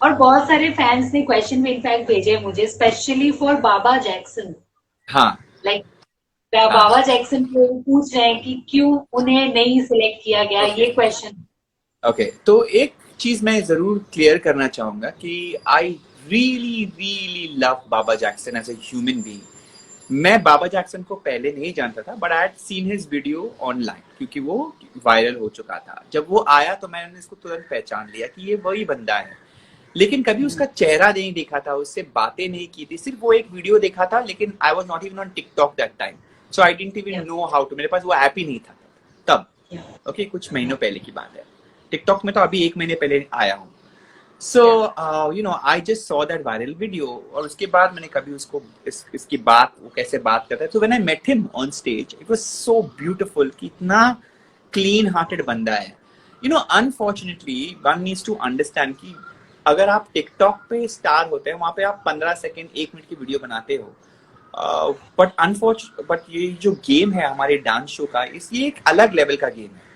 और बहुत सारे फैंस ने क्वेश्चन में इनफैक्ट भेजे मुझे, स्पेशली फॉर बाबा जैक्सन। हाँ लाइक हाँ। बाबा जैक्सन को पूछ रहे हैं कि क्यों उन्हें नहीं सिलेक्ट किया गया, ओके ये क्वेश्चन। ओके, तो एक चीज मैं जरूर क्लियर करना चाहूंगा कि I really really love Baba Jackson as a human being. मैं बाबा जैक्सन को पहले नहीं जानता था, but I had seen his video online क्योंकि वो वायरल हो चुका था। जब वो आया तो मैंने इसको तुरंत पहचान लिया कि ये वही बंदा है, लेकिन कभी उसका चेहरा नहीं देखा था, उससे बातें नहीं की थी, सिर्फ वो एक वीडियो देखा था। लेकिन I was not even on TikTok that time, so I didn't even know how to, मेरे पास वो ऐप ही नहीं था तब। ओके, कुछ महीनों पहले की बात है। टिकटॉक में तो अभी 1 महीने पहले आया हूँ। So you know, I just saw that viral video, और उसके बाद मैंने कभी उसको इसकी बात, वो कैसे बात करता है, तो when I met him on stage it was so beautiful कि इतना क्लीन हार्टेड बंदा है। You know, unfortunately one needs to understand कि अगर आप टिकटॉक पे स्टार होते हैं, वहां पे आप 15 सेकेंड 1 मिनट की वीडियो बनाते हो, बट ये जो गेम है हमारे डांस शो का, ये एक अलग लेवल का गेम है।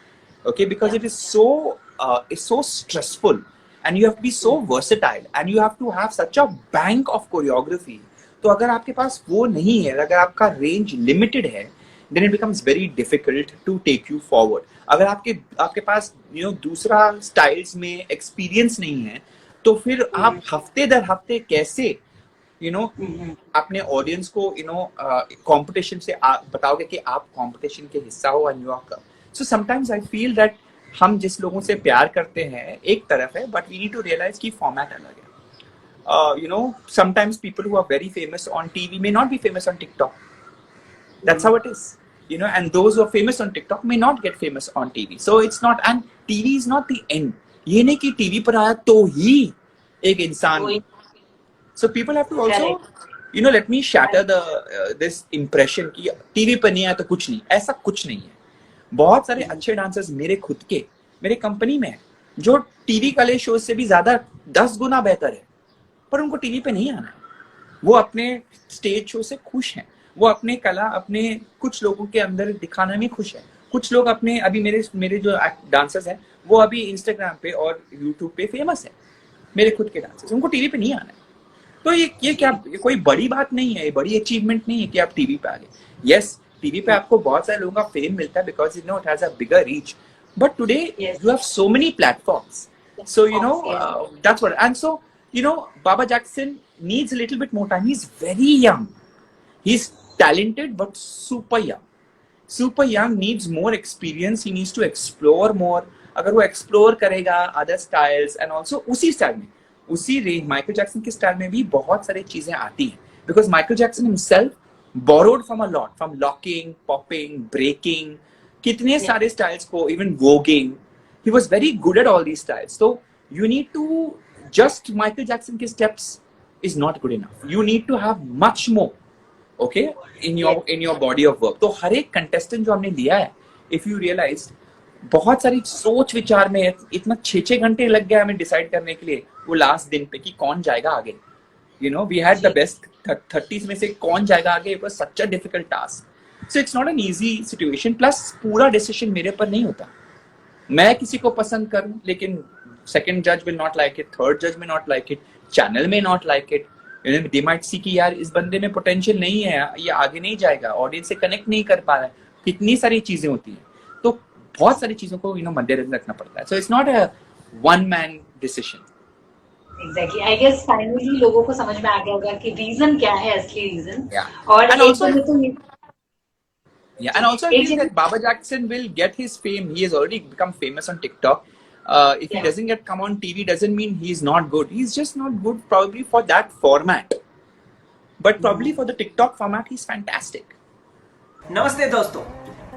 Okay, because it is so stressful, and you have to be so versatile, and you have to have such a bank of choreography. तो अगर आपके पास वो नहीं है, अगर आपका रेंज लिमिटेड है, then it becomes very difficult to take you forward. अगर आपके पास दूसरा स्टाइल्स में एक्सपीरियंस नहीं है, तो फिर आप हफ्ते दर हफ्ते कैसे अपने ऑडियंस को कंपटीशन से बताओगे कि आप कंपटीशन के हिस्सा हो, and you are. So sometimes I feel that हम जिस लोगों से प्यार करते हैं एक तरफ है, but we need to realize कि फॉर्मेट अलग है। Sometimes people who are very famous on TV may not be famous on TikTok. That's how it is. And those who are famous on TikTok may not get famous on TV. So it's not, and TV is not the end. ये नहीं कि TV पर आया तो ही एक इंसान। So people have to also, let me shatter this impression कि TV पर नहीं आया तो कुछ नहीं, ऐसा कुछ नहीं है। बहुत सारे अच्छे डांसर्स मेरे खुद के, मेरे कंपनी में है, जो टीवी वाले शो से भी ज्यादा 10 गुना बेहतर है, पर उनको टीवी पे नहीं आना है। वो अपने स्टेज शो से खुश हैं, वो अपने कला अपने कुछ लोगों के अंदर दिखाने में खुश है। कुछ लोग अपने, अभी मेरे जो डांसर्स हैं वो अभी इंस्टाग्राम पे और यूट्यूब पे फेमस है, मेरे खुद के डांसर्स, उनको टीवी पे नहीं आना है। तो ये क्या, ये कोई बड़ी बात नहीं है, ये बड़ी अचीवमेंट नहीं है कि आप टीवी पे आ गए। यस, टीवी पे आपको बहुत सारे लोगों का फेम मिलता है because it has a bigger reach, but today you have so many platforms, so that's what. And so Baba Jackson needs a little bit more time. He's very young, he's talented but super young. Super young, needs more experience, he needs to explore more. अगर वो explore करेगा other styles, and also उसी style में, उसी range Michael Jackson के style में भी बहुत सारी चीजें आती हैं, because Michael Jackson himself borrowed from a lot, from locking, popping, breaking, कितने सारे स्टाइल्स को, even voguing, he was very good at all these styles. So you need to, just Michael Jackson के steps is not good enough, you need to have much more, okay, in your body of work. तो हर एक contestant जो हमने लिया है, if you realize, बहुत सारी सोच विचार में इतना 6 घंटे लग गया हमें डिसाइड करने के लिए वो लास्ट दिन पे कि कौन जाएगा आगे। We had the best 30s में से कौन जाएगा आगे, it was such a difficult task. So it's not an easy situation. Plus पूरा डिसीजन मेरे पर नहीं होता, मैं किसी को पसंद करूं लेकिन सेकंड जज will not like it, third जज में नॉट लाइक इट, चैनल में not like it, they might see कि यार इस बंदे में पोटेंशियल नहीं है, ये आगे नहीं जाएगा, ऑडियंस से कनेक्ट नहीं कर पा रहा है, कितनी सारी चीजें होती हैं। तो बहुत सारी चीजों को मद्देनजर रखना पड़ता है। So it's not a one man decision. Exactly, I guess finally लोगों को समझ में आ गया होगा कि रीजन क्या है, असली रीजन। और and also, तो and also I feel that Baba Jackson will get his fame. He has already become famous on TikTok. If he doesn't come on TV, doesn't mean he's not good. He's just not good probably for that format. But probably for the TikTok format, he's fantastic. नमस्ते दोस्तों,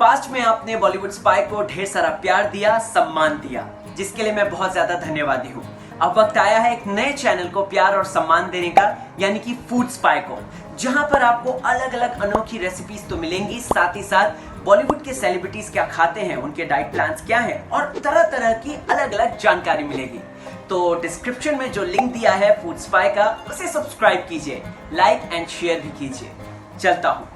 past में आपने Bollywood spy को ढेर सारा प्यार दिया, सम्मान दिया, जिसके लिए मैं बहुत ज्यादा धन्यवादी हूँ। अब वक्त आया है एक नए चैनल को प्यार और सम्मान देने का, यानी कि फूड स्पाई को, जहां पर आपको अलग अलग अनोखी रेसिपीज तो मिलेंगी, साथ ही साथ बॉलीवुड के सेलिब्रिटीज क्या खाते हैं, उनके डाइट प्लान्स क्या हैं, और तरह तरह की अलग अलग जानकारी मिलेगी। तो डिस्क्रिप्शन में जो लिंक दिया है फूड स्पाई का, उसे सब्सक्राइब कीजिए, लाइक एंड शेयर भी कीजिए। चलता हूँ।